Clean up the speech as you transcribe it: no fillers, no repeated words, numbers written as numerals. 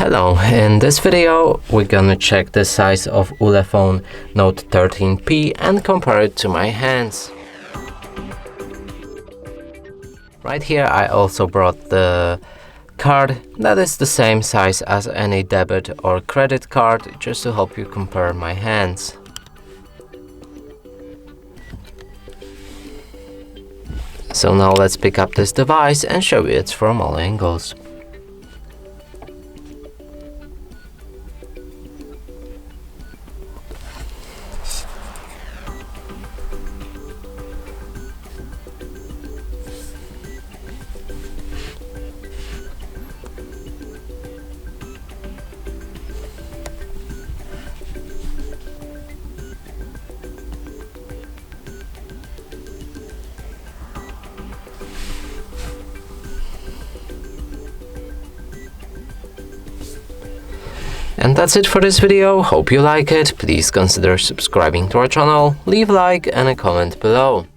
Hello, in this video we're gonna check the size of ULEFONE Note 13P and compare it to my hands. Right here I also brought the card that is the same size as any debit or credit card, just to help you compare my hands. So now let's pick up this device and show you it from all angles. And that's it for this video. Hope you like it. Please consider subscribing to our channel, leave a like and a comment below.